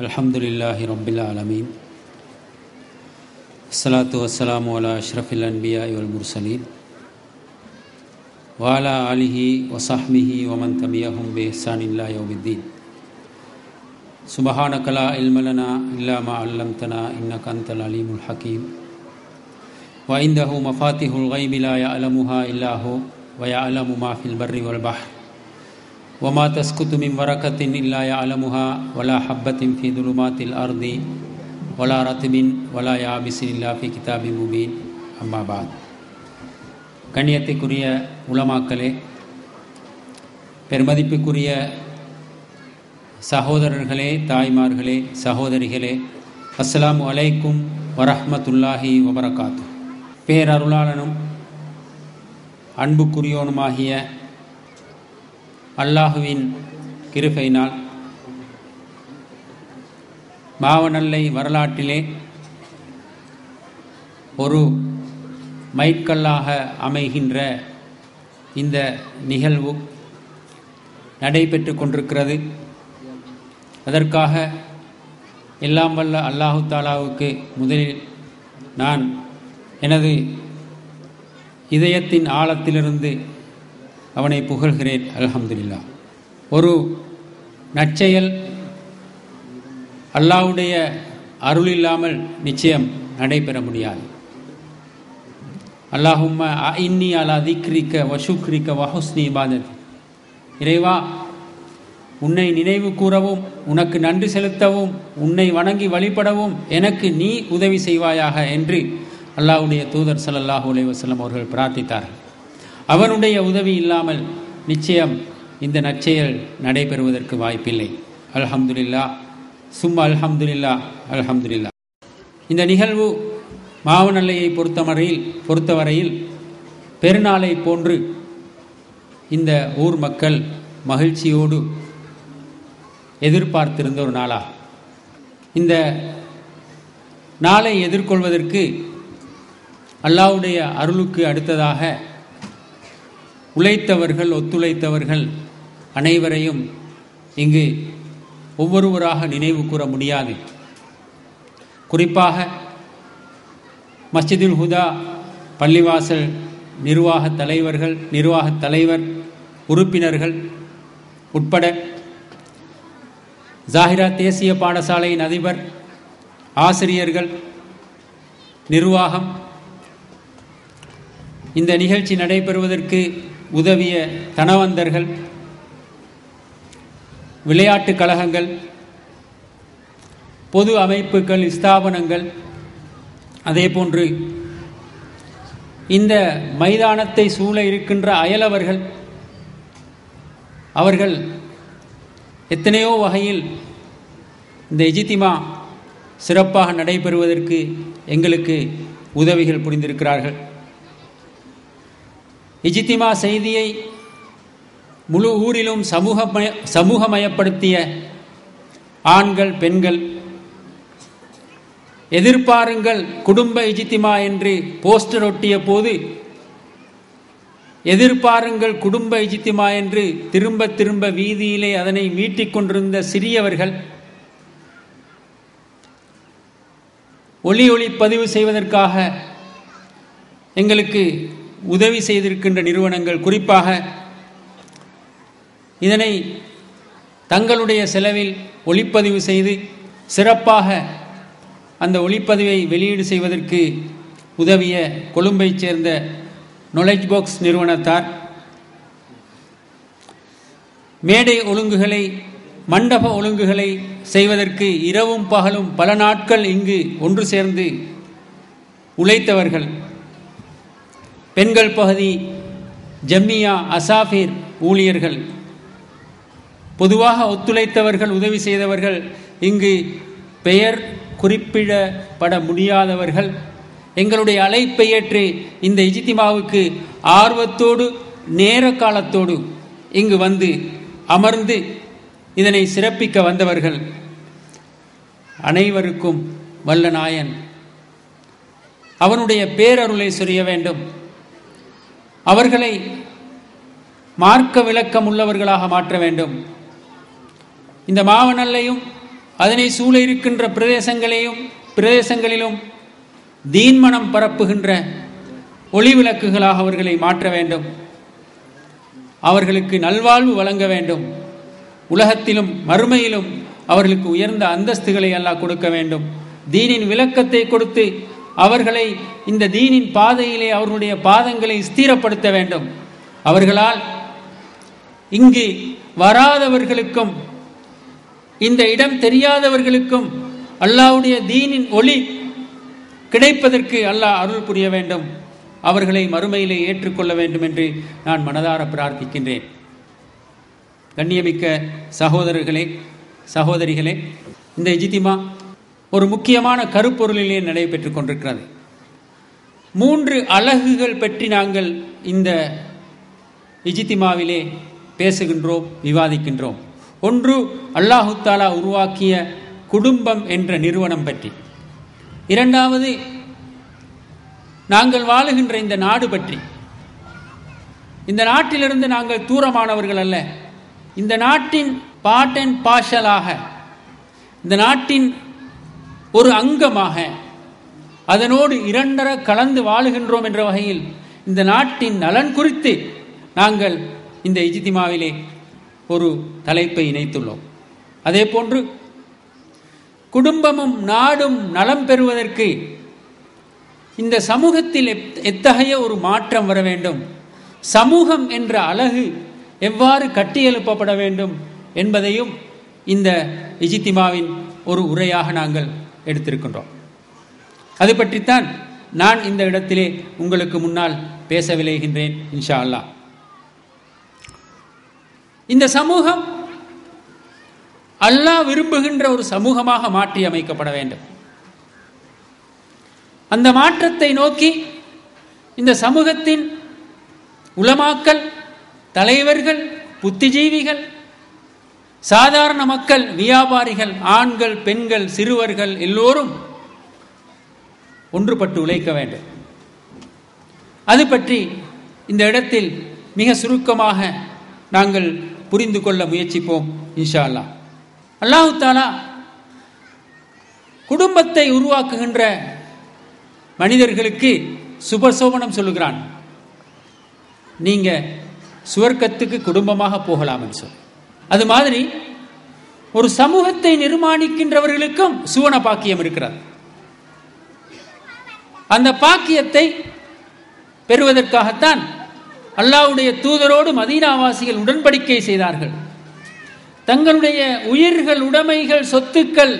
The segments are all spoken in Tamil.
அல்ஹம்துலில்லாஹி ரப்பில் ஆலமீன். அஸ்ஸலாத்து வஸ்ஸலாமு அலா அஷ்ரஃபில் அன்பியாஇ வல் முர்சலீன் வ அலா ஆலிஹி வ ஸஹ்பிஹி வ மன் தபிஅஹும் பி இஹ்சானின் இலா யௌமித்தீன். சுப்ஹானக லா இல்ம லனா இல்லா மா அல்லம்தனா இன்னக அன்தல் அலீமுல் ஹகீம். வ இன்தஹு மஃபாத்திஹுல் கைபி லா யஅலமுஹா இல்லா ஹு வ யஅலமு மா ஃபில் பர்ரி வல் பஹ்ர் وما تسقط من ورقة إلا يعلمها ولا حبة في ظلمات الأرض ولا رطب ولا يابس إلا في كتاب مبين. أما بعد. கண்ணியத்துக்குரிய உலமாக்களே, பெருமதிப்புக்குரிய சகோதரர்களே, தாய்மார்களே, சகோதரிகளே, அஸ்ஸலாமு அலைக்கும் வரஹ்மத்துல்லாஹி வபரகாத்து. பேரருளாளனும் அன்புக்குரியோனுமாகிய அல்லாஹுவின் கிருபையினால் மாவனல்லை வரலாற்றிலே ஒரு மைல்கல்லாக அமைகின்ற இந்த நிகழ்வு நடைபெற்று கொண்டிருக்கிறது. அதற்காக எல்லாம் வல்ல அல்லாஹு தாலாவுக்கு முதலில் நான் எனது இதயத்தின் ஆழத்திலிருந்து அவனை புகழ்கிறேன். அல்ஹம்துலில்லாஹ். ஒரு நற்செயல் அல்லாஹ்வுடைய அருள் இல்லாமல் நிச்சயம் நடைபெற முடியாது. அல்லாஹும்ம அஇன்னி அலா திக்ரிக வ ஷுக்ரிக வ ஹுஸ்னி இபாதத்தி. இறைவா, உன்னை நினைவு கூறவும், உனக்கு நன்றி செலுத்தவும், உன்னை வணங்கி வழிபடவும் எனக்கு நீ உதவி செய்வாயாக என்று அல்லாஹ்வுடைய தூதர் ஸல்லல்லாஹு அலைஹி வஸல்லம் அவர்கள் பிரார்த்தித்தார்கள். அவனுடைய உதவி இல்லாமல் நிச்சயம் இந்த நற்செயல் நடைபெறுவதற்கு வாய்ப்பில்லை. அல்ஹம்துலில்லாஹ், சும்மா அல்ஹம்துலில்லாஹ், அல்ஹம்துலில்லாஹ். இந்த நிகழ்வு மாவனல்லையை பொறுத்தவரையில் பெருநாளை போன்று இந்த ஊர் மக்கள் மகிழ்ச்சியோடு எதிர்பார்த்திருந்த ஒரு நாளா. இந்த நாளை எதிர்கொள்வதற்கு அல்லாஹ்வுடைய அருளுக்கு அடுத்ததாக உழைத்தவர்கள், ஒத்துழைத்தவர்கள் அனைவரையும் இங்கு ஒவ்வொருவராக நினைவு கூற முடியாது. குறிப்பாக மஸ்ஜிதுல் ஹுதா பள்ளிவாசல் நிர்வாகத் தலைவர், உறுப்பினர்கள் உட்பட ஜாஹிரா தேசிய பாடசாலையின் அதிபர், ஆசிரியர்கள், நிர்வாகம், இந்த நிகழ்ச்சி நடைபெறுவதற்கு உதவிய தனவந்தர்கள், விளையாட்டு கழகங்கள், பொது அமைப்புகள், ஸ்தாபனங்கள், அதேபோன்று இந்த மைதானத்தை சூழ இருக்கின்ற அயலவர்கள், அவர்கள் எத்தனையோ வகையில் இந்த இஜ்திமா சிறப்பாக நடைபெறுவதற்கு எங்களுக்கு உதவிகள் புரிந்திருக்கிறார்கள். இஜ்திமா செய்தியை முழு ஊரிலும் சமூகமயப்படுத்திய ஆண்கள், பெண்கள், எதிர்பாருங்கள் குடும்ப இஜ்திமா என்று போஸ்டர் ஒட்டிய போது எதிர்பாருங்கள் குடும்ப இஜ்திமா என்று திரும்ப திரும்ப வீதியிலே அதனை மீட்டிக் கொண்டிருந்த சிறியவர்கள், ஒளி பதிவு செய்வதற்காக எங்களுக்கு உதவி செய்திருக்கின்ற நிறுவனங்கள், குறிப்பாக இதனை தங்களுடைய செலவில் ஒளிப்பதிவு செய்து சிறப்பாக அந்த ஒளிப்பதிவை வெளியீடு செய்வதற்கு உதவிய கொழும்பைச் சேர்ந்த நாலேஜ் பாக்ஸ் நிறுவனத்தார், மேடை ஒழுங்குகளை, மண்டப ஒழுங்குகளை செய்வதற்கு இரவும் பகலும் பல நாட்கள் இங்கு ஒன்று சேர்ந்து உழைத்தவர்கள், பெண்கள் பகுதி ஜம்மியா, அசாஃபீர் ஊழியர்கள், பொதுவாக ஒத்துழைத்தவர்கள், உதவி செய்தவர்கள், இங்கு பெயர் குறிப்பிடப்பட முடியாதவர்கள், எங்களுடைய அழைப்பை ஏற்று இந்த இஜ்திமாவுக்கு ஆர்வத்தோடு நேர காலத்தோடு இங்கு வந்து அமர்ந்து இதனை சிறப்பிக்க வந்தவர்கள் அனைவருக்கும் வல்ல நாயன் அவனுடைய பேரருளை சொரிய வேண்டும். அவர்களை மார்க்க விளக்கம் உள்ளவர்களாக மாற்ற வேண்டும். இந்த மாவனல்லையும் அதனை சூழ இருக்கின்ற பிரதேசங்களிலும் தீன்மனம் பரப்புகின்ற ஒளி விளக்குகளாக அவர்களை மாற்ற வேண்டும். அவர்களுக்கு நல்வாழ்வு வழங்க வேண்டும். உலகத்திலும் மறுமையிலும் அவர்களுக்கு உயர்ந்த அந்தஸ்துகளை அல்லாஹ் கொடுக்க வேண்டும். தீனின் விளக்கத்தை கொடுத்து அவர்களை இந்த தீனின் பாதையிலே அவர்களுடைய பாதங்களை ஸ்திரப்படுத்த வேண்டும். அவர்களால் இங்கு வராதவர்களுக்கும் இந்த இடம் தெரியாதவர்களுக்கும் அல்லாஹ்வுடைய தீனின் ஒளி கிடைப்பதற்கு அல்லாஹ் அருள் புரிய வேண்டும். அவர்களை மறுமையிலே ஏற்றுக்கொள்ள வேண்டும் என்று நான் மனதார பிரார்த்திக்கின்றேன். கண்ணியமிக்க சகோதரர்களே, சகோதரிகளே, இந்த இஜ்திமா ஒரு முக்கியமான கருப்பொருளிலே நடைபெற்றுக் கொண்டிருக்கிறது. 3 அலகுகள் பற்றி நாங்கள் இந்த இஜ்திமாவிலே பேசுகின்றோம், விவாதிக்கின்றோம். ஒன்று, அல்லாஹு தஆலா உருவாக்கிய குடும்பம் என்ற நிறுவனம் பற்றி. இரண்டாவது, நாங்கள் வாழுகின்ற இந்த நாடு பற்றி. இந்த நாட்டிலிருந்து நாங்கள் தூரமானவர்கள் அல்ல. இந்த நாட்டின் பார்ட் அண்ட் பார்சலாக, இந்த நாட்டின் ஒரு அங்கமாக, அதனோடு இரண்டர கலந்து வாழுகின்றோம் என்ற வகையில் இந்த நாட்டின் நலன் குறித்து நாங்கள் இந்த இஜ்திமாவிலே ஒரு தலைப்பை இணைத்துள்ளோம். அதே போன்று குடும்பமும் நாடும் நலம் பெறுவதற்கு இந்த சமூகத்தில் எத்தகைய ஒரு மாற்றம் வர வேண்டும், சமூகம் என்ற அலகு எவ்வாறு கட்டியெழுப்பப்பட வேண்டும் என்பதையும் இந்த இஜ்திமாவின் ஒரு உரையாக நாங்கள் எடுத்திருக்கின்றோம். அது பற்றித்தான் நான் இந்த இடத்திலே உங்களுக்கு முன்னால் பேச விளைகின்றேன் இன்ஷா அல்லாஹ். இந்த சமூகம் அல்லாஹ் விரும்புகின்ற ஒரு சமூகமாக மாற்றி அமைக்கப்பட வேண்டும். அந்த மாற்றத்தை நோக்கி இந்த சமூகத்தின் உலமாக்கள், தலைவர்கள், புத்திஜீவிகள், சாதாரண மக்கள், வியாபாரிகள், ஆண்கள், பெண்கள், சிறுவர்கள் எல்லோரும் ஒன்றுபட்டு உழைக்க வேண்டும். அது பற்றி இந்த இடத்தில் மிக சுருக்கமாக நாங்கள் புரிந்து கொள்ள முயற்சிப்போம் இன்ஷா அல்லாஹ். அல்லாஹு தஆலா குடும்பத்தை உருவாக்குகின்ற மனிதர்களுக்கு சுபசோபனம் சொல்லுகிறான். நீங்க சுவர்க்கத்துக்கு குடும்பமாக போகலாம் என்று சொல். அது மாதிரி ஒரு சமூகத்தை நிர்மாணிக்கின்றவர்களுக்கும் சுவன பாக்கியம் இருக்கிறது. அந்த பாக்கியத்தை பெறுவதற்காகத்தான் அல்லாஹ்வுடைய தூதரோடு மதீனாவாசிகள் உடன்படிக்கை செய்தார்கள். தங்களுடைய உயிர்கள், உடைமைகள், சொத்துக்கள்,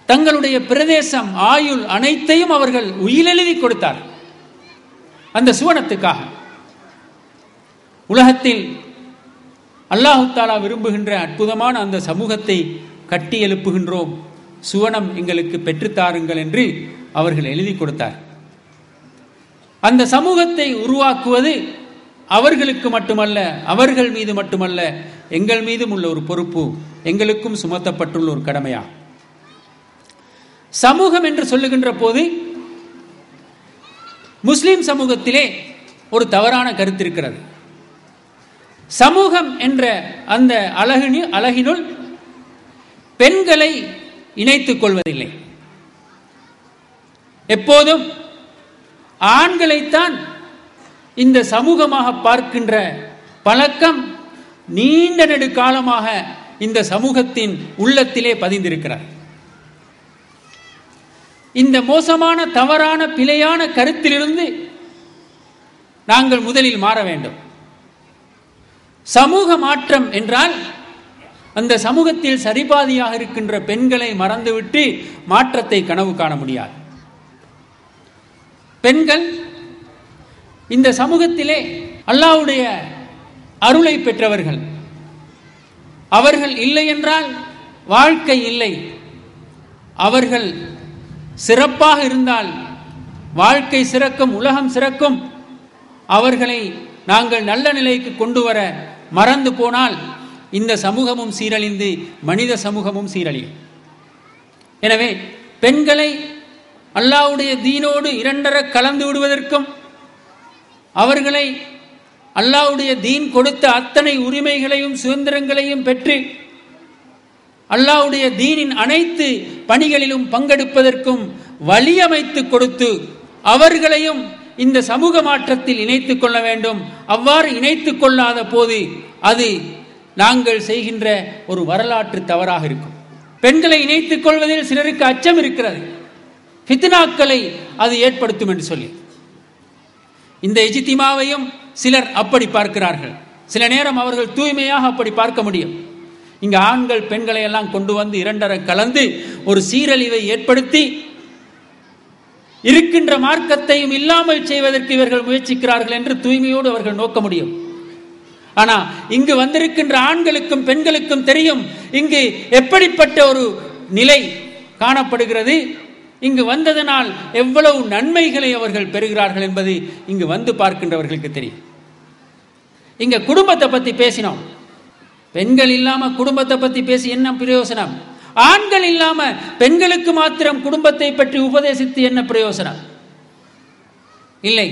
தங்களுடைய பிரதேசம், ஆயுள் அனைத்தையும் அவர்கள் உயிலெழுதி கொடுத்தார் அந்த சுவனத்துக்காக. உலகத்தில் அல்லாஹு தஆலா விரும்புகின்ற அற்புதமான அந்த சமூகத்தை கட்டி எழுப்புகின்றோம், சுவனம் எங்களுக்கு பெற்றுத்தாருங்கள் என்று அவர்கள் எழுதி கொடுத்தார். அந்த சமூகத்தை உருவாக்குவது அவர்களுக்கு மட்டுமல்ல, அவர்கள் மீது மட்டுமல்ல, எங்கள் மீதும் உள்ள ஒரு பொறுப்பு, எங்களுக்கும் சுமத்தப்பட்டுள்ள ஒரு கடமையா. சமூகம் என்று சொல்லுகின்ற போது முஸ்லிம் சமூகத்திலே ஒரு தவறான கருத்து இருக்கிறது. சமூகம் என்ற அந்த அழகினுள் பெண்களை இணைத்துக் கொள்வதில்லை. எப்போதும் ஆண்களைத்தான் இந்த சமூகமாக பார்க்கின்ற பழக்கம் நீண்ட நெடுக்காலமாக இந்த சமூகத்தின் உள்ளத்திலே பதிந்திருக்கிறார். இந்த மோசமான, தவறான, பிழையான கருத்திலிருந்து நாங்கள் முதலில் மாற வேண்டும். சமூக மாற்றம் என்றால் அந்த சமூகத்தில் சரிபாதியாக இருக்கின்ற பெண்களை மறந்துவிட்டு மாற்றத்தை கனவு காண முடியாது. பெண்கள் இந்த சமூகத்திலே அல்லாஹ்வுடைய அருளை பெற்றவர்கள். அவர்கள் இல்லை என்றால் வாழ்க்கை இல்லை. அவர்கள் சிறப்பாக இருந்தால் வாழ்க்கை சிறக்கும், உலகம் சிறக்கும். அவர்களை நாங்கள் நல்ல நிலைக்கு கொண்டு வர மறந்து போனால் இந்த சமூகமும் சீரழிந்து மனித சமூகமும் சீரழியும். எனவே பெண்களை அல்லாஹ்வுடைய தீனோடு இரண்டர கலந்து விடுவதற்கும், அவர்களை அல்லாஹ்வுடைய தீன் கொடுத்த அத்தனை உரிமைகளையும் சுதந்திரங்களையும் பெற்று அல்லாஹ்வுடைய தீனின் அனைத்து பணிகளிலும் பங்கெடுப்பதற்கும் வழியமைத்து கொடுத்து அவர்களையும் இந்த சமூக மாற்றத்தில் இணைத்துக் கொள்ள வேண்டும். அவ்வாறு இணைத்துக் கொள்ளாத போது அது நாங்கள் செய்கின்ற ஒரு வரலாற்று தவறாக இருக்கும். பெண்களை இணைத்துக் கொள்வதில் சிலருக்கு அச்சம் இருக்கிறது, ஃபித்னாக்களை அது ஏற்படுத்தும் என்று சொல்லி. இந்த இஜ்திமாவையும் சிலர் அப்படி பார்க்கிறார்கள். சில நேரம் அவர்கள் தூய்மையாக அப்படி பார்க்க முடியும். இங்கு ஆண்கள் பெண்களை எல்லாம் கொண்டு வந்து இரண்டரை கலந்து ஒரு சீரழிவை ஏற்படுத்தி இருக்கின்ற மார்க்கத்தையும் இல்லாமல் செய்வதற்கு இவர்கள் முயற்சிக்கிறார்கள் என்று தூய்மையோடு அவர்கள் நோக்க முடியும். ஆனா இங்கு வந்திருக்கின்ற ஆண்களுக்கும் பெண்களுக்கும் தெரியும் இங்கு எப்படிப்பட்ட ஒரு நிலை காணப்படுகிறது, இங்கு வந்ததனால் எவ்வளவு நன்மைகளை அவர்கள் பெறுகிறார்கள் என்பது இங்கு வந்து பார்க்கின்றவர்களுக்கு தெரியும். இங்க குடும்பத்தை பத்தி பேசினோம். பெண்கள் இல்லாம குடும்பத்தை பத்தி பேசி என்ன பிரயோசனம்? ஆண்கள் இல்லாம பெண்களுக்கு மாத்திரம் குடும்பத்தை பற்றி உபதேசித்து என்ன பிரயோசனம்? இல்லை,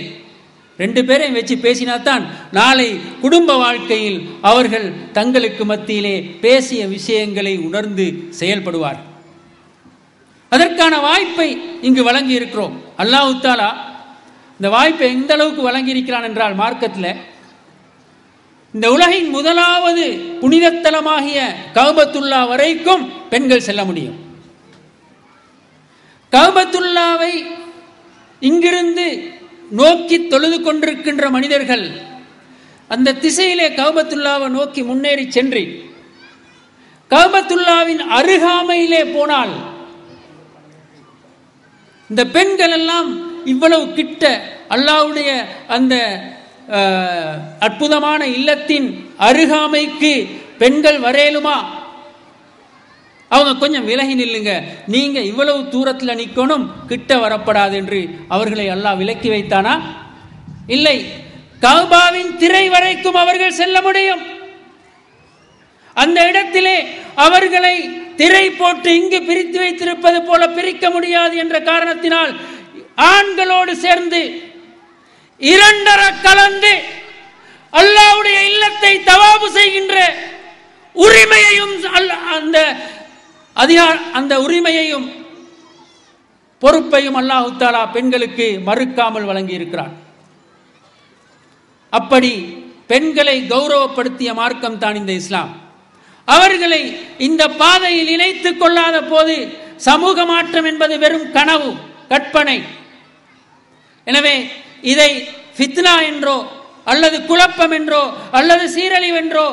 ரெண்டு பேரையும் வச்சு பேசினாத்தான் நாளை குடும்ப வாழ்க்கையில் அவர்கள் தங்களுக்கு மத்தியிலே பேசிய விஷயங்களை உணர்ந்து செயல்படுவார். அதற்கான வாய்ப்பை இங்கு வழங்கி இருக்கிறோம். அல்லாஹ் தஆலா இந்த வாய்ப்பை எந்த அளவுக்கு வழங்கி இருக்கிறான் என்றால், மார்க்கத்தில் இந்த உலகின் முதலாவது புனிதத்தலமாகிய கஅபத்துல்லா வரைக்கும் பெண்கள் செல்ல முடியும். கஅபத்துல்லாவை இங்கிருந்து நோக்கி தொழுது கொண்டிருக்கின்ற மனிதர்கள் அந்த திசையிலே கஅபத்துல்லாவை நோக்கி முன்னேறி சென்று கஅபத்துல்லாவின் அருகாமையிலே போனால் இந்த பெண்கள் எல்லாம் இவ்வளவு கிட்ட அல்லாஹ்வுடைய அந்த அற்புதமான இல்லத்தின் அருகாமைக்கு பெண்கள் வரையலுமா? அவங்க கொஞ்சம் விலகி நில்லுங்க, நீங்க இவ்வளவு தூரத்தில் நிக்கணும், கிட்ட வரப்படாது என்று அவர்களை அல்லாஹ் விலக்கி வைத்தானா? இல்லை, கஅபாவின் திரை வரைக்கும் அவர்கள் செல்ல முடியும். அந்த இடத்திலே அவர்களை திரை போட்டு இங்கு பிரித்து வைத்திருப்பது போல பிரிக்க முடியாது என்ற காரணத்தினால் ஆண்களோடு சேர்ந்து இரண்டர கலந்து அல்லாஹ்வுடைய இல்லத்தை தவாபு செய்கின்ற உரிமையையும் அந்த உரிமையையும் பொறுப்பையும் அல்லாஹ் தஆலா பெண்களுக்கு மறுக்காமல் வழங்கி இருக்கிறார். அப்படி பெண்களை கௌரவப்படுத்திய மார்க்கம் தான் இந்த இஸ்லாம். அவர்களை இந்த பாதையில் இணைத்துக் கொள்ளாத போது சமூக மாற்றம் என்பது வெறும் கனவு, கற்பனை. எனவே இதை ஃபித்னா என்றோ அல்லது குழப்பம் என்றோ அல்லது சீரழிவென்றோ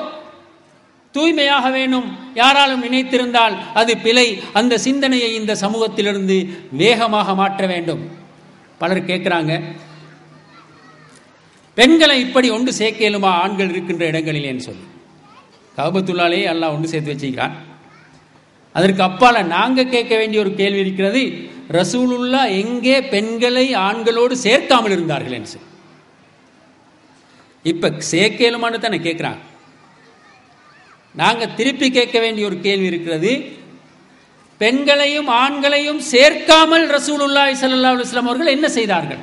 தூய்மையாக வேணும் யாராலும் நினைத்திருந்தால் அது பிழை. அந்த சிந்தனையை இந்த சமூகத்திலிருந்து வேகமாக மாற்ற வேண்டும். பலர் கேட்கிறாங்க, பெண்களை இப்படி ஒன்று சேர்க்கலுமா ஆண்கள் இருக்கின்ற இடங்களிலேன்னு சொல்லி. கஅபத்துல்லாலே அல்லாஹ் ஒன்று சேர்த்து வச்சுக்கிறான். அதற்கு அப்பால நாங்க கேட்க வேண்டிய ஒரு கேள்வி இருக்கிறது, ரசூலுல்லாஹ் எங்கே பெண்களை ஆண்களோடு சேர்க்காமல் இருந்தார்கள் என்று சொல்லி. இப்ப சேர்க்கலுமான்னு தானே கேட்கிறாங்க. நாங்க திருப்பி கேட்க வேண்டிய ஒரு கேள்வி இருக்கிறது, பெண்களையும் ஆண்களையும் சேர்க்காமல் ரசூலுல்லாஹி ஸல்லல்லாஹு அலைஹி வஸல்லம் அவர்கள் என்ன செய்தார்கள்?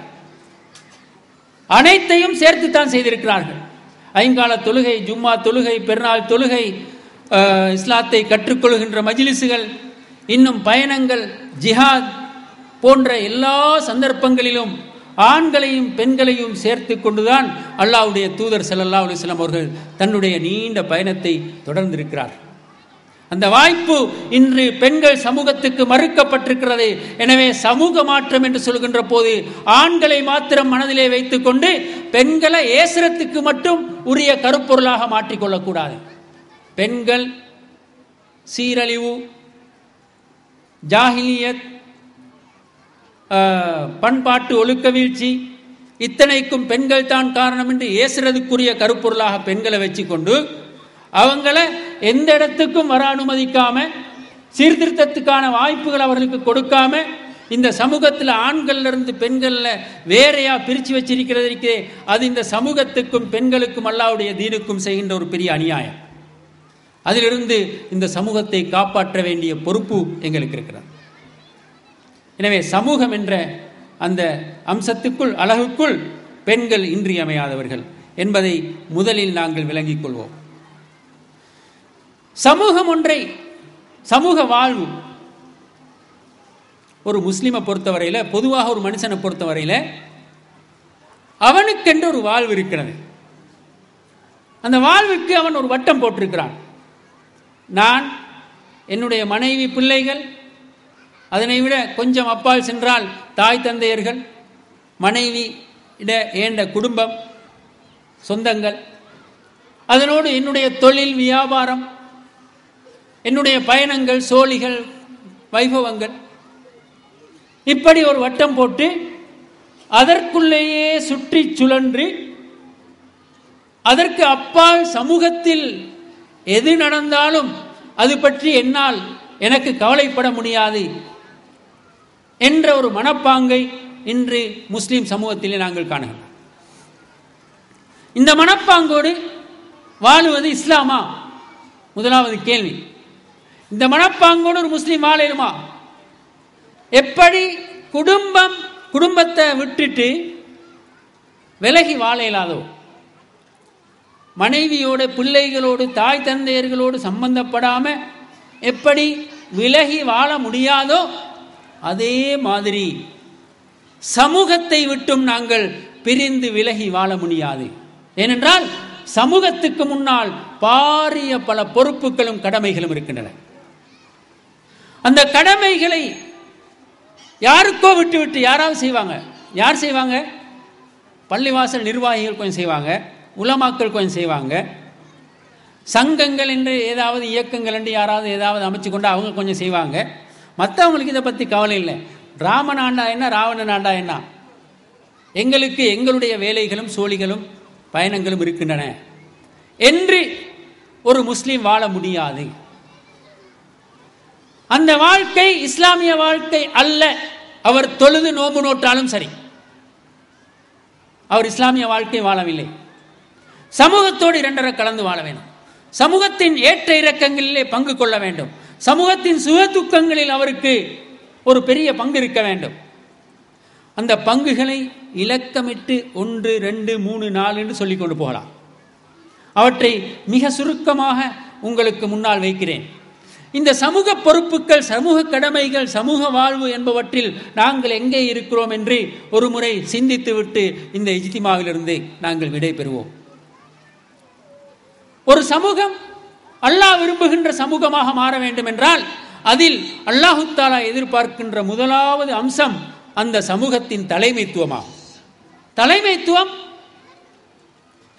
அனைத்தையும் சேர்த்து தான் செய்திருக்கிறார்கள். ஐங்கால தொழுகை, ஜும்மா தொழுகை, பெருநாள் தொழுகை, இஸ்லாத்தை கற்றுக்கொள்கின்ற மஜ்லிஸுகள், இன்னும் பயணங்கள், ஜிஹாத் போன்ற எல்லா சந்தர்ப்பங்களிலும் ஆண்களையும் பெண்களையும் சேர்த்து கொண்டுதான் அல்லாஹ்வுடைய தூதர் ஸல்லல்லாஹு அலைஹி வஸல்லம் அவர்கள் தன்னுடைய நீண்ட பயணத்தை தொடர்ந்திருக்கிறார். அந்த வாய்ப்பு இன்று பெண்கள் சமூகத்துக்கு மறுக்கப்பட்டிருக்கிறது. எனவே சமூக மாற்றம் என்று சொல்கின்ற போது ஆண்களை மாத்திரம் மனதிலே வைத்துக் கொண்டு பெண்களை ஏசுரத்துக்கு மட்டும் உரிய கருப்பொருளாக மாற்றிக்கொள்ளக்கூடாது. பெண்கள் சீரழிவு, ஜாஹிலியத், பண்பாட்டு ஒழுக்க வீழ்ச்சி, இத்தனைக்கும் பெண்கள் தான் காரணம் என்று ஏசுறதுக்குரிய கருப்பொருளாக பெண்களை வச்சுக்கொண்டு அவங்கள எந்த இடத்துக்கும் வர அனுமதிக்காம, சீர்திருத்தத்துக்கான வாய்ப்புகள் அவர்களுக்கு கொடுக்காம, இந்த சமூகத்தில் ஆண்கள்ல இருந்து பெண்கள்ல வேறையா பிரிச்சு வச்சிருக்கிறது, அது இந்த சமூகத்துக்கும் பெண்களுக்கும் அல்லாஹ்வுடைய தீனுக்கும் செய்கின்ற ஒரு பெரிய அநியாயம். அதிலிருந்து இந்த சமூகத்தை காப்பாற்ற வேண்டிய பொறுப்பு எங்களுக்கு இருக்கிறது. எனவே சமூகம் என்ற அந்த அம்சத்துக்குள், அழகுக்குள் பெண்கள் இன்றியமையாதவர்கள் என்பதை முதலில் நாங்கள் விளங்கிக் கொள்வோம். சமூகம் ஒன்றை சமூக வாழ்வு ஒரு முஸ்லிமை பொறுத்தவரையில், பொதுவாக ஒரு மனுஷனை பொறுத்தவரையில் அவனுக்கென்று ஒரு வாழ்வு இருக்கிறது. அந்த வாழ்வுக்கு அவன் ஒரு வட்டம் போட்டிருக்கிறான். நான், என்னுடைய மனைவி, பிள்ளைகள், அதனை விட கொஞ்சம் அப்பால் சென்றால் தாய் தந்தையர்கள், மனைவி ஏண்ட குடும்பம், சொந்தங்கள், அதனோடு என்னுடைய தொழில், வியாபாரம், என்னுடைய பயணங்கள், சோழிகள், வைபவங்கள், இப்படி ஒரு வட்டம் போட்டு அதற்குள்ளேயே சுற்றி சுழன்று அதற்கு அப்பால் சமூகத்தில் எது நடந்தாலும் அது பற்றி என்னால் எனக்கு கவலைப்பட முடியாது என்ற ஒரு மனப்பாங்கை இன்று முஸ்லிம் சமூகத்திலே நாங்கள் காணுகிறோம். இந்த மனப்பாங்கோடு வாழுவது இஸ்லாமா? முதலாவது கேள்வி. இந்த மனப்பாங்கோடு ஒரு முஸ்லீம் வாழலுமா? எப்படி குடும்பத்தை விட்டுட்டு விலகி வாழ இயலாதோ, மனைவியோடு, பிள்ளைகளோடு, தாய் தந்தையர்களோடு சம்பந்தப்படாம எப்படி விலகி வாழ முடியாதோ, அதே மாதிரி சமூகத்தை விட்டும் நாங்கள் பிரிந்து விலகி வாழ முடியாது. ஏனென்றால் சமூகத்துக்கு முன்னால் பாரிய பல பொறுப்புகளும் கடமைகளும் இருக்கின்றன. அந்த கடமைகளை யாருக்கோ விட்டு யாராவது செய்வாங்க. யார் செய்வாங்க? பள்ளிவாசல் நிர்வாகிகள் கொஞ்சம் செய்வாங்க, உலமாக்கள் கொஞ்சம் செய்வாங்க, சங்கங்கள் என்று ஏதாவது இயக்கங்கள் என்று யாராவது ஏதாவது அமைச்சு கொண்டு அவங்க கொஞ்சம் செய்வாங்க. மற்றவங்களுக்கு இதை பற்றி கவலை இல்லை. ராமன் ஆண்டா என்ன, ராவணன் ஆண்டா என்ன, எங்களுக்கு எங்களுடைய வேலைகளும் சோழிகளும் பயணங்களும் இருக்கின்றன என்று ஒரு முஸ்லீம் வாழ முடியாது. அந்த வாழ்க்கை இஸ்லாமிய வாழ்க்கை அல்ல. அவர் தொழுது நோம்பு நோட்டாலும் சரி, அவர் இஸ்லாமிய வாழ்க்கை வாழவில்லை. சமூகத்தோடு இரண்டரை கலந்து வாழ வேண்டும். சமூகத்தின் ஏற்ற இறக்கங்களிலே பங்கு கொள்ள வேண்டும். சமூகத்தின் சுக துக்கங்களில் அவருக்கு ஒரு பெரிய பங்கு இருக்க வேண்டும். அந்த பங்குகளை இலக்கமிட்டு 1, 2, 3, 4 என்று சொல்லிக் கொண்டு போகலாம். அவற்றை மிக சுருக்கமாக உங்களுக்கு முன்னால் வைக்கிறேன். இந்த சமூக பொறுப்புகள், சமூக கடமைகள், சமூக வாழ்வு என்பவற்றில் நாங்கள் எங்கே இருக்கிறோம் என்று ஒரு முறை சிந்தித்துவிட்டு இந்த இஜ்திமாவிலிருந்து நாங்கள் விடை பெறுவோம். ஒரு சமூகம் அல்லாஹ் விரும்புகின்ற சமூகமாக மாற வேண்டும் என்றால் அதில் அல்லாஹு தஆலா எதிர்பார்க்கின்ற முதலாவது அம்சம் அந்த சமூகத்தின் தலைமைத்துவமாகும். தலைமைத்துவம்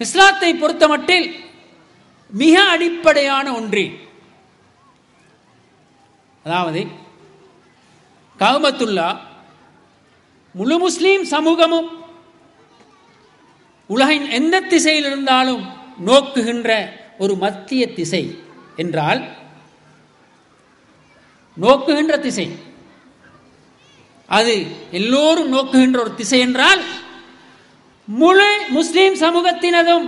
இஸ்லாத்தை பொறுத்தமட்டில் மிக அடிப்படையான ஒன்று. அதாவது கஅபத்துல்லா முழு முஸ்லீம் சமூகமும் உலகின் எந்த திசையில் இருந்தாலும் நோக்குகின்ற ஒரு மத்திய திசை என்றால், நோக்குகின்ற திசை அது எல்லோரும் நோக்குகின்ற ஒரு திசை என்றால் முழு முஸ்லீம் சமூகத்தினதும்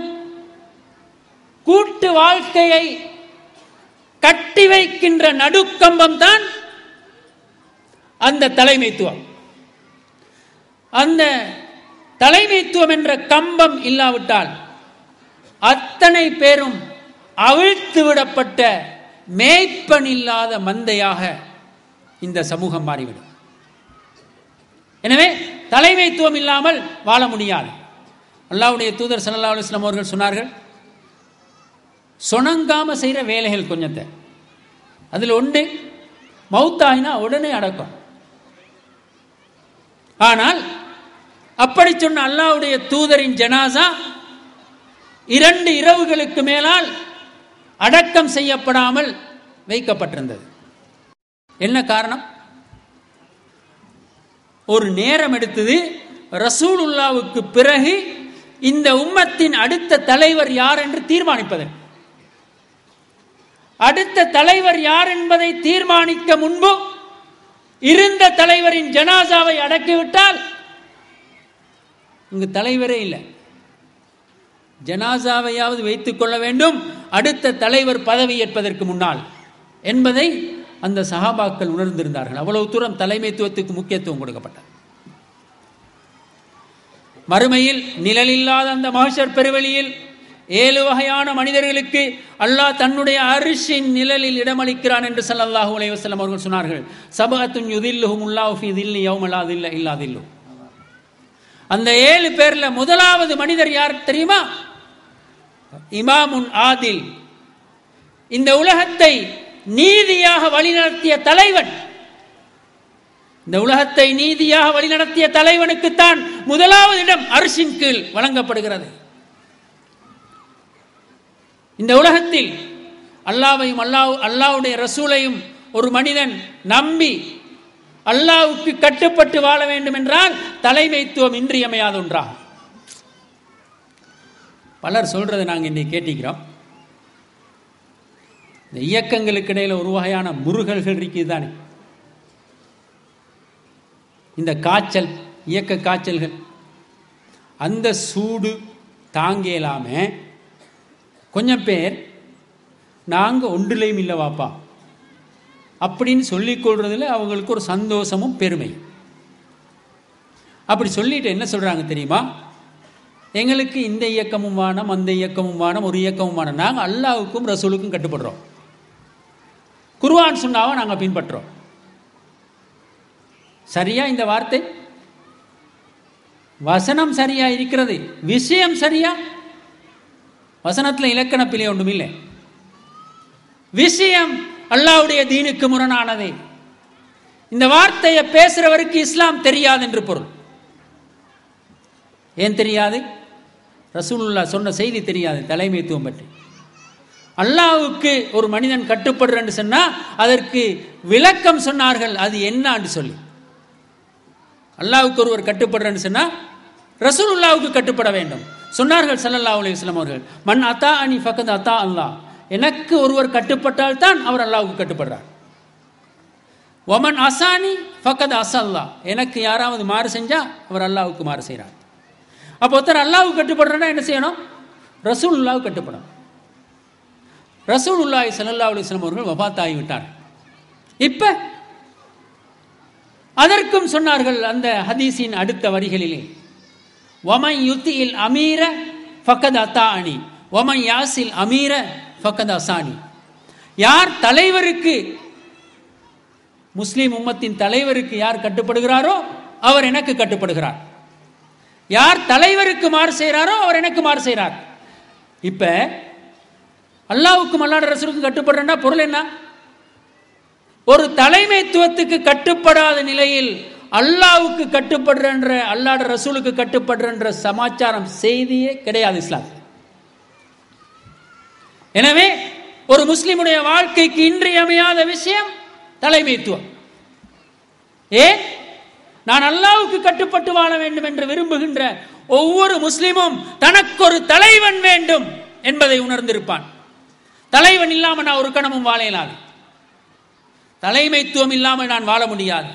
கூட்டு வாழ்க்கையை கட்டி வைக்கின்ற நடுக்கம்பம் தான் அந்த தலைமைத்துவம். அந்த தலைமைத்துவம் என்ற கம்பம் இல்லாவிட்டால் அத்தனை பேரும் அவிழ்த்து விடப்பட்ட மேய்ப்பன் இல்லாத மந்தையாக இந்த சமூகம் மாறிவிடும். எனவே தலைமைத்துவம் இல்லாமல் வாழ முடியாது. அல்லாஹ்வுடைய தூதர் ஸல்லல்லாஹு அலைஹி வஸல்லம் அவர்கள் சொன்னார்கள், சொணங்காம செய்கிற வேலைகள் கொஞ்சத்தை, அதில் ஒன்று மௌத்தாயினா உடனே அடக்கம். ஆனால் அப்படி சொன்ன அல்லாஹ்வுடைய தூதரின் ஜனாசா 2 இரவுகளுக்கு மேலால் அடக்கம் செய்யப்படாமல் வைக்கப்பட்டிருந்தது. என்ன காரணம்? ஒரு நேரம் எடுத்தது. ரசூலுல்லாவுக்கு பிறகு இந்த உம்மத்தின் அடுத்த தலைவர் யார் என்று தீர்மானிப்பது. அடுத்த தலைவர் யார் என்பதை தீர்மானிக்க முன்பு இருந்த தலைவரின் ஜனாசாவை அடக்கிவிட்டால் இங்கு தலைவரே இல்லை. ஜனாசாவையாவது வைத்துக் கொள்ள வேண்டும் அடுத்த தலைவர் பதவி ஏற்பதற்கு முன்னால் என்பதை அந்த சஹாபாக்கள் உணர்ந்திருந்தார்கள். அவ்வளவு தூரம் தலைமைத்துவத்துக்கு முக்கியத்துவம் கொடுக்கப்பட்டது. மறுமையில் நிழலில்லாத அந்த மஹ்ஷர் பெருவெளியில் 7 வகையான மனிதர்களுக்கு அல்லாஹ் தன்னுடைய அர்ஷின் நிழலில் இடமளிக்கிறான் என்று ஸல்லல்லாஹு அலைஹி வஸல்லம் அவர்கள் சொன்னார்கள். சபஅத்துன் யுதில்லுஹுமுல்லாஹு ஃபீ தில்லி யௌம லா தில்ல இல்லா தில்லு. அந்த 7 பேர்ல முதலாவது மனிதர் யார் தெரியுமா? இமாமுன் ஆதில், இந்த உலகத்தை நீதியாக வழிநடத்திய தலைவன். இந்த உலகத்தை நீதியாக வழிநடத்திய தலைவனுக்குத்தான் முதலாவது இடம் அர்ஷின் கீழ் வழங்கப்படுகிறது. இந்த உலகத்தில் அல்லாஹ்வையும் அல்லாஹ்வுடைய ரசூலையும் ஒரு மனிதன் நம்பி அல்லாஹ்வுக்கு கட்டுப்பட்டு வாழ வேண்டும் என்றால் தலைமைத்துவம் இன்றியமையாத ஒன்றாகும். பலர் சொல்றதை நாங்கள் இன்னைக்கு கேட்டிக்கிறோம். இந்த இயக்கங்களுக்கு இடையில ஒரு வகையான முருகல்கள் இருக்குது தானே. இந்த காய்ச்சல், இயக்க காய்ச்சல்கள், அந்த சூடு தாங்க இயலாம கொஞ்சம் பேர் நாங்கள் ஒன்றிலையும் இல்லை வாப்பா அப்படின்னு சொல்லிக்கொள்றதுல அவங்களுக்கு ஒரு சந்தோஷமும் பெருமை. அப்படி சொல்லிட்டு என்ன சொல்றாங்க தெரியுமா? எங்களுக்கு இந்த இயக்கமும் வேணும், அந்த இயக்கமும் வேணும், ஒரு இயக்கமும் வேணும். நாங்கள் அல்லாஹ்வுக்கும் ரசூலுக்கும் கட்டுப்படுறோம், குர்ஆன் சுன்னாவை நாங்கள் பின்பற்றோம். சரியா இந்த வார்த்தை? வசனம் சரியா இருக்கிறது, விஷயம் சரியா? வசனத்தில் இலக்கண பிழை ஒன்றும் இல்லை. விஷயம் அல்லாஹ்வுடைய தீனுக்கு முரணானது. இந்த வார்த்தையை பேசுறவருக்கு இஸ்லாம் தெரியாது என்று பொருள். ஏன் தெரியாது? ரசூலுல்லாஹ் சொன்ன செய்தி தெரியாது தலைமைத்துவம் பற்றி. அல்லாஹ்வுக்கு ஒரு மனிதன் கட்டுப்படுறன்னு சொன்னா அதற்கு விளக்கம் சொன்னார்கள், அது என்னன்னு சொல்லி. அல்லாஹ்வுக்கு ஒருவர் கட்டுப்படுறன்னு சொன்னா ரசூலுல்லாஹ்வுக்கு கட்டுப்பட வேண்டும் சொன்னார்கள் ஸல்லல்லாஹு அலைஹி வஸல்லம் அவர்கள். மன் அத்தாஅனி ஃபக்கத் அத்தா அல்லாஹ், எனக்கு ஒருவர் கட்டுப்பட்டால் தான் அவர் அல்லாஹ்வுக்கு கட்டுப்படுறார். வமன் அசானி ஃபக்கத் அஸல்லாஹ், எனக்கு யாராவது மாறு செஞ்சா அவர் அல்லாஹ்வுக்கு மாறு செய்கிறார். அப்போ ஒருத்தர் அல்லாஹ்வுக்கு கட்டுப்படுறனா என்ன செய்யணும்? ரசூலுல்லாஹ்வுக்கு கட்டுப்படணும். ரசூலுல்லாஹி ஸல்லல்லாஹு அலைஹி வஸல்லம் அவர்கள் வஃபாத் ஆகிவிட்டார். இப்ப அதற்கும் சொன்னார்கள் அந்த ஹதீஸின் அடுத்த வரிகளிலே, வமன் யுத்திஇல் அமீர ஃபக்கத் அத்தாஅனி வமன் யாசில் அமீர ஃபக்கத் அசானி. யார் தலைவருக்கு, முஸ்லிம் உம்மத்தின் தலைவருக்கு யார் கட்டுப்படுகிறாரோ அவர் எனக்கு கட்டுப்படுகிறார். யார் தலைவருக்கு மாறு செய்கிறாரோ அவர் எனக்கு மாறு செய்கிறார். இப்ப அல்லாஹ்வுக்கும் அல்லாஹ்வுடைய ரசூலுக்கும் கட்டுப்படுறா பொருள் என்ன? ஒரு தலைமைத்துவத்துக்கு கட்டுப்படாத நிலையில் அல்லாஹ்வுக்கு கட்டுப்படுற, அல்லாஹ்வுடைய ரசூலுக்கு கட்டுப்படுற சமாச்சாரம் செய்தியே கிடையாது இஸ்லாம். எனவே ஒரு முஸ்லிமுடைய வாழ்க்கைக்கு இன்றியமையாத விஷயம் தலைமைத்துவம். ஏன்? நான் அல்லாஹ்வுக்கு கட்டுப்பட்டு வாழ வேண்டும் என்று விரும்புகின்ற ஒவ்வொரு முஸ்லிமும் தனக்கு ஒரு தலைவன் வேண்டும் என்பதை உணர்ந்திருப்பான். தலைவன் இல்லாமல் நான் ஒரு கணமும் வாழ இயலாது, தலைமைத்துவம் இல்லாமல் நான் வாழ முடியாது.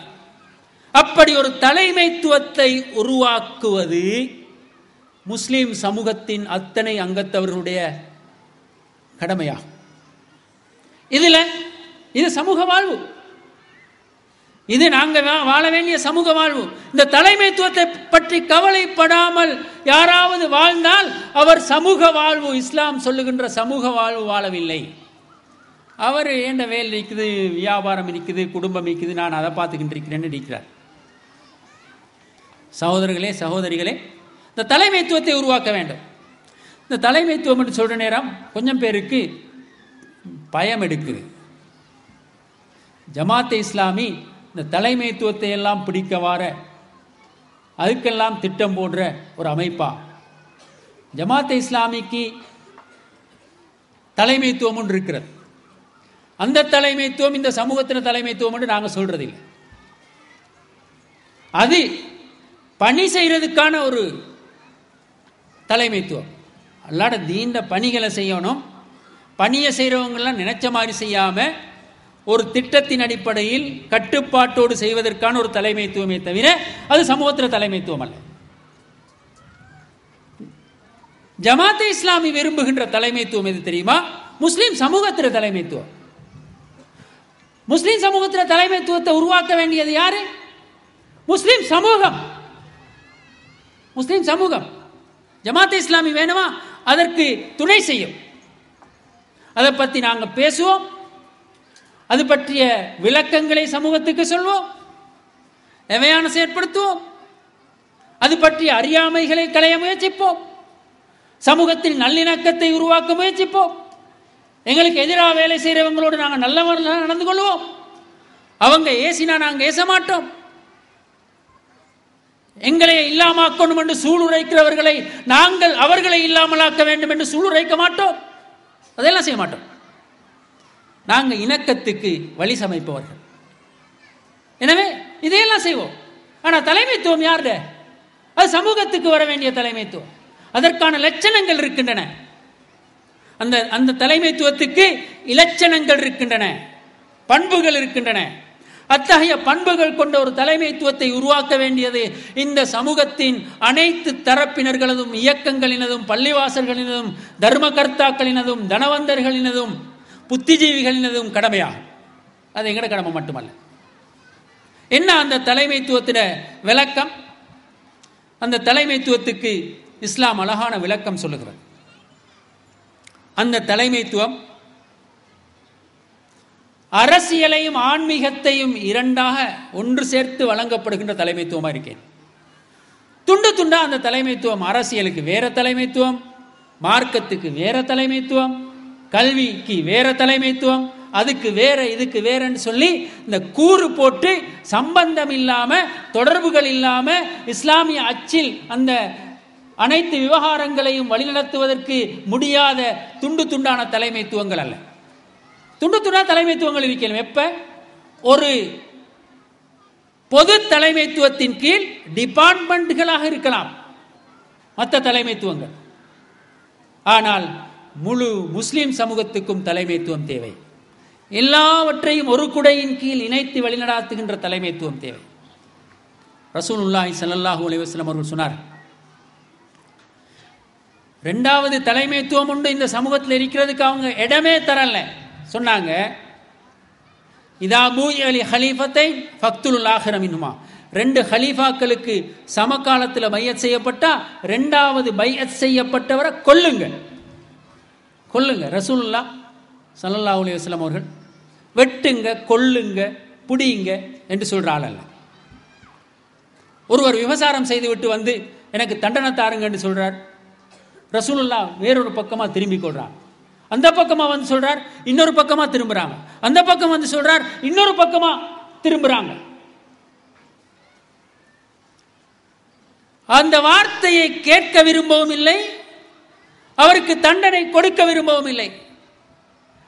அப்படி ஒரு தலைமைத்துவத்தை உருவாக்குவது முஸ்லிம் சமூகத்தின் அத்தனை அங்கத்தவர்களுடைய கடமையாகும். இது சமூக வாழ்வு, இது நாங்கள் வாழ வேண்டிய சமூக வாழ்வு. இந்த தலைமைத்துவத்தை பற்றி கவலைப்படாமல் யாராவது வாழ்ந்தால் அவர் சமூக வாழ்வு, இஸ்லாம் சொல்லுகின்ற சமூக வாழ்வு வாழவில்லை. அவர் ஏண்ட வேலை இருக்குது, வியாபாரம் இருக்குது, குடும்பம் இருக்குது, நான் அதை பார்த்துக்கிட்டு இருக்கிறேன்னு இருக்கிறார். சகோதரர்களே சகோதரிகளே, இந்த தலைமைத்துவத்தை உருவாக்க வேண்டும். இந்த தலைமைத்துவம் என்று சொல்ற நேரம் கொஞ்சம் பேருக்கு பயம் எடுக்குது. ஜமாத்தே இஸ்லாமி இந்த தலைமைத்துவத்தை எல்லாம் பிடிக்க வார, அதுக்கெல்லாம் திட்டம் போடுற ஒரு அமைப்பா? ஜமாத்தே இஸ்லாமிக்கு தலைமைத்துவம் ஒன்று இருக்கிறது. அந்த தலைமைத்துவம் இந்த சமூகத்தின் தலைமைத்துவம் என்று நாங்கள் சொல்றதில்லை. அது பணி செய்யறதுக்கான ஒரு தலைமைத்துவம். அல்லாட தீண்ட பணிகளை செய்யணும். பணியை செய்கிறவங்கெல்லாம் நினைச்ச மாதிரி செய்யாம ஒரு திட்டத்தின் அடிப்படையில் கட்டுப்பாட்டோடு செய்வதற்கான ஒரு தலைமைத்துவமே தவிர அது சமூகத்தின் தலைமைத்துவம் அல்ல. ஜமாத்தே இஸ்லாமி விரும்புகின்ற தலைமைத்துவம் எது தெரியுமா? முஸ்லிம் சமூகத்தின் தலைமைத்துவம். முஸ்லிம் சமூகத்தின் தலைமைத்துவத்தை உருவாக்க வேண்டியது யாரு? முஸ்லிம் சமூகம். முஸ்லிம் சமூகம். ஜமாத்தே இஸ்லாமி வேணுமா? அதற்கு துணை செய்யும். அதை பற்றி நாங்கள் பேசுவோம், அது பற்றிய விளக்கங்களை சமூகத்துக்கு சொல்வோம், எவையான செயற்படுத்துவோம், அது பற்றிய அறியாமைகளை களைய முயற்சிப்போம், சமூகத்தில் நல்லிணக்கத்தை உருவாக்க முயற்சிப்போம், எங்களுக்கு எதிராக வேலை செய்கிறவங்களோடு நாங்கள் நல்லவர்களாக நடந்து கொள்வோம், அவங்க ஏசினா நாங்கள் ஏச மாட்டோம், எங்களை இல்லாமக்கணும் என்று சூளுரைக்கிறவர்களை நாங்கள் அவர்களை இல்லாமலாக்க வேண்டும் என்று சூளுரைக்க மாட்டோம், அதெல்லாம் செய்ய மாட்டோம். நாங்கள் இணக்கத்துக்கு வழி சமைப்பவர்கள். எனவே இதையெல்லாம் செய்வோம். ஆனால் தலைமைத்துவம் யாருடைய? அது சமூகத்துக்கு வர வேண்டிய தலைமைத்துவம். அதற்கான லட்சணங்கள் இருக்கின்றன. அந்த தலைமைத்துவத்துக்கு இலட்சணங்கள் இருக்கின்றன, பண்புகள் இருக்கின்றன. அத்தகைய பண்புகள் கொண்ட ஒரு தலைமைத்துவத்தை உருவாக்க வேண்டியது இந்த சமூகத்தின் அனைத்து தரப்பினர்களதும், இயக்கங்களினதும், பள்ளிவாசல்களினதும், தர்மகர்த்தாக்களினதும், தனவந்தர்களினதும், புத்திஜீவிகளினதும் கடமையாகும். அது எங்கட கடமை மட்டுமல்ல. என்ன அந்த தலைமைத்துவத்தின் விளக்கம்? அந்த தலைமைத்துவத்துக்கு இஸ்லாம் அழகான விளக்கம் சொல்லுகிறது. அந்த தலைமைத்துவம் அரசியலையும் ஆன்மீகத்தையும் இரண்டாக ஒன்று சேர்த்து வழங்கப்படுகின்ற தலைமைத்துவமாக இருக்கேன். துண்டு துண்டா அந்த தலைமைத்துவம், அரசியலுக்கு வேற தலைமைத்துவம், மார்க்கத்துக்கு வேற தலைமைத்துவம், கல்விக்கு வேற தலைமைத்துவம், அதுக்கு வேற இதுக்கு வேறன்னு சொல்லி இந்த கூறு போட்டு சம்பந்தம் இல்லாம, தொடர்புகள் இல்லாம, இஸ்லாமிய அச்சில் அந்த அனைத்து விவகாரங்களையும் வழிநடத்துவதற்கு முடியாத துண்டு துண்டான தலைமைத்துவங்கள் அல்ல. துண்டு துண்டா தலைமைத்துவங்கள் இருக்கிறது. எப்ப ஒரு பொது தலைமைத்துவத்தின் கீழ் டிபார்ட்மெண்ட்களாக இருக்கலாம் மற்ற தலைமைத்துவங்கள். ஆனால் முழு முஸ்லிம் சமூகத்துக்கும் தலைமைத்துவம் தேவை. எல்லாவற்றையும் ஒரு குடையின் கீழ் இணைத்து வழிநடாத்துகின்ற தலைமைத்துவம் தேவை. ரசூலுல்லாஹி ஸல்லல்லாஹு அலைஹி வஸல்லம் அவர்கள் சொன்னார், ரெண்டாவது தலைமைத்துவம் உண்டு இந்த சமூகத்தில் இருக்கிறதுக்கு அவங்க இடமே தரல. சொன்னாங்க, இதா பூயலி ஹலீஃபத்தை ஃபக்துல் ஆஹிர மின்ஹுமா, ரெண்டு ஹலீஃபாக்களுக்கு சமகாலத்தில் பையத் செய்யப்பட்டா ரெண்டாவது பையத் செய்யப்பட்டவரை கொல்லுங்க. கொல்லுங்க. ரசூலுல்லாஹ் ஸல்லல்லாஹு அலைஹி வஸல்லம் அவர்கள் வெட்டுங்க, கொல்லுங்க, புடியுங்க என்று சொல்ற ஆள் அல்ல. ஒருவர் விபசாரம் செய்து விட்டு வந்து எனக்கு தண்டனை தாருங்க என்று சொல்றார். ரசூலுல்லாஹ் வேறொரு பக்கமா திரும்பி கொள்றார். அந்த பக்கமா வந்து சொல்றார், இன்னொரு பக்கமா திரும்புறாங்க. அந்த பக்கம் வந்து சொல்றார், இன்னொரு பக்கமா திரும்புறாங்க. அந்த வார்த்தையை கேட்க விரும்பவும் இல்லை, அவருக்கு தண்டனை கொடுக்க விரும்பவும் இல்லை.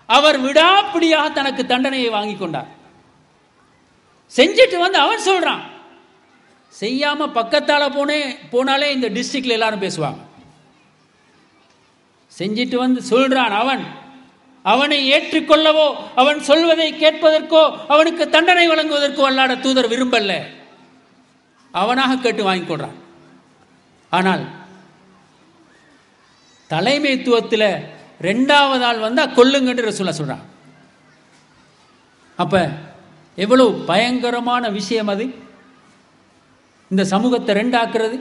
அவர் விடாப்பிடியாக தனக்கு தண்டனையை வாங்கி கொண்டார். செஞ்சிட்டு வந்து அவன் சொல்றான், செய்யாம பக்கத்தால போனாலே இந்த டிஸ்ட்ரிக்ட்ல எல்லாரும் பேசுவாங்க. செஞ்சிட்டு வந்து சொல்றான், அவனை ஏற்றுக்கொள்ளவோ அவன் சொல்வதை கேட்பதற்கோ அவனுக்கு தண்டனை வழங்குவதற்கோ அல்லாஹ் தூதர் விரும்பல, அவனாக கேட்டு வாங்கி கொள்றான். ஆனால் தலைமைத்துவத்தில் ரெண்டாவது ஆள் வந்தா கொல்லுங்கன்னு ரசூலுல்லாஹ் சொல்றான். அப்ப எவ்வளவு பயங்கரமான விஷயம் அது, இந்த சமூகத்தை ரெண்டாக்குறது.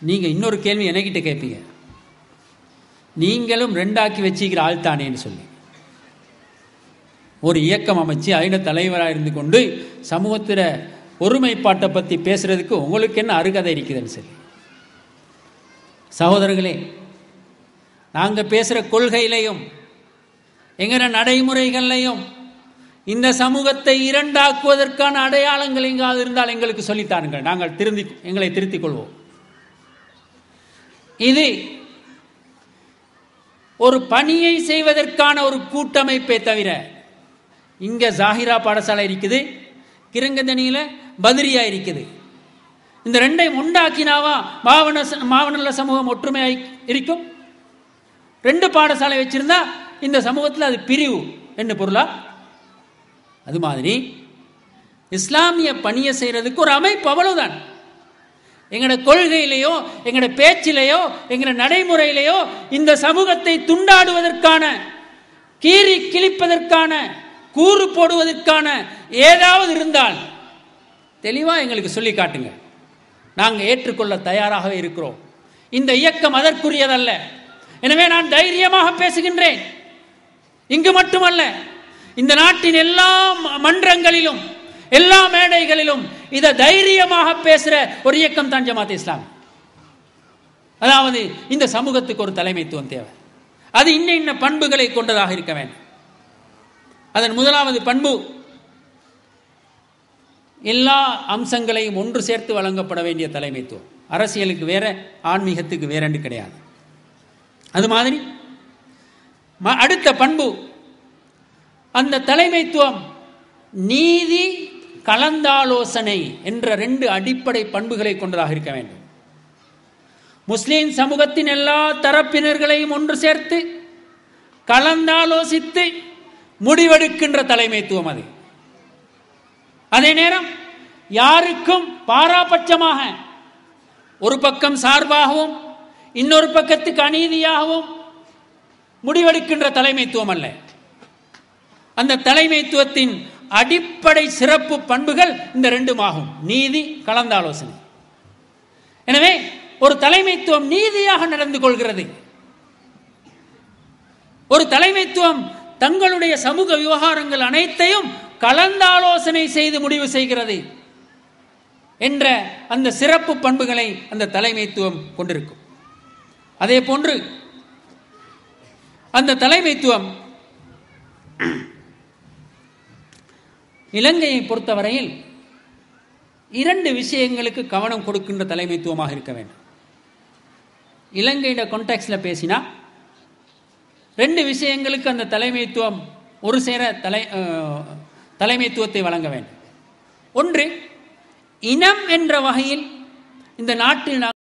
நீங்க இன்னொரு கேள்வி என்கிட்ட கேட்பீங்க, நீங்களும் ரெண்டாக்கி வச்சுக்கிற ஆள் தானேன்னு சொல்லி. ஒரு இயக்கம் அமைச்சு அதின தலைவராக இருந்து கொண்டு சமூகத்தில் ஒருமைப்பாட்டை பற்றி பேசுறதுக்கு உங்களுக்கு என்ன அருகதை இருக்குதுன்னு சொல்லி. சகோதரர்களே, நாங்கள் பேசுகிற கொள்கையிலையும் எங்கிற நடைமுறைகள்லையும் இந்த சமூகத்தை இரண்டாக்குவதற்கான அடையாளங்கள் எங்காவது இருந்தால் எங்களுக்கு சொல்லித்தாருங்கள், நாங்கள் எங்களை திருத்திக் கொள்வோம். இது ஒரு பணியை செய்வதற்கான ஒரு கூட்டமைப்பை தவிர, இங்க ஜாகிரா பாடசாலை இருக்குது, கிரங்கதனியில பத்ரியா இருக்குது. இந்த ரெண்டையும் உண்டாக்கினாவா மாவனல்ல சமூகம் ஒற்றுமையாய் இருக்கும்? ரெண்டு பாடசாலை வச்சிருந்தா இந்த சமூகத்தில் அது பிரிவு என்ன பொருளா? அது மாதிரி இஸ்லாமிய பணியை செய்யறதுக்கு ஒரு அமைப்பு, அவ்வளவுதான். எங்களோட கொள்கையிலேயோ எங்களோட பேச்சிலேயோ எங்களோட நடைமுறையிலேயோ இந்த சமூகத்தை துண்டாடுவதற்கான, கீறி கிழிப்பதற்கான, கூறு போடுவதற்கான ஏதாவது இருந்தால் தெளிவாக எங்களுக்கு சொல்லி காட்டுங்க. நாங்கள் ஏற்றுக்கொள்ள தயாராகவே இருக்கிறோம். இந்த இயக்கம் அதற்குரியதல்ல. எனவே நான் தைரியமாக பேசுகின்றேன். இங்கு மட்டுமல்ல, இந்த நாட்டின் எல்லா மன்றங்களிலும் எல்லா மேடைகளிலும் இதை தைரியமாக பேசுற ஒரு இயக்கம் தான் ஜமாத் இஸ்லாமி. அதாவது இந்த சமூகத்துக்கு ஒரு தலைமைத்துவம் தேவை. அது இன்ன பண்புகளை கொண்டதாக இருக்க வேண்டும். அதன் முதலாவது பண்பு, எல்லா அம்சங்களையும் ஒன்று சேர்த்து வழங்கப்பட வேண்டிய தலைமைத்துவம். அரசியலுக்கு வேற, ஆன்மீகத்துக்கு வேறென்று கிடையாது. அது மாதிரி அடுத்த பண்பு, அந்த தலைமைத்துவம் நீதி கலந்தாலோசனை என்ற 2 அடிப்படை பண்புகளை கொண்டதாக இருக்க வேண்டும். முஸ்லிம் சமூகத்தின் எல்லா தரப்பினர்களையும் ஒன்று சேர்த்து கலந்தாலோசித்து முடிவெடுக்கின்ற தலைமைத்துவம் அது. அதே நேரம் யாருக்கும் பாராபட்சமாக ஒரு பக்கம் சார்பாகவும் இன்னொரு பக்கத்துக்கு அநீதியாகவும் முடிவெடுக்கின்ற தலைமைத்துவம் அல்ல. அந்த தலைமைத்துவத்தின் அடிப்படை சிறப்பு பண்புகள் இந்த 2 ஆகும், நீதி கலந்தாலோசனை. எனவே ஒரு தலைமைத்துவம் நீதியாக நடந்து கொள்கிறது. ஒரு தலைமைத்துவம் தங்களுடைய சமூக விவகாரங்கள் அனைத்தையும் கலந்தாலோசனை செய்து முடிவு செய்கிறது என்ற அந்த சிறப்பு பண்புகளை அந்த தலைமைத்துவம் கொண்டிருக்கும். அதே போன்று அந்த தலைமைத்துவம் இலங்கையை பொறுத்தவரையில் 2 விஷயங்களுக்கு கவனம் கொடுக்கின்ற தலைமைத்துவமாக இருக்க வேண்டும். இலங்கையிட கான்டெக்ஸ்ட்ல பேசினா 2 விஷயங்களுக்கு அந்த தலைமைத்துவம் ஒரு சேர தலைமைத்துவத்தை வழங்க வேண்டும். ஒன்று, இனம் என்ற வகையில் இந்த நாட்டில்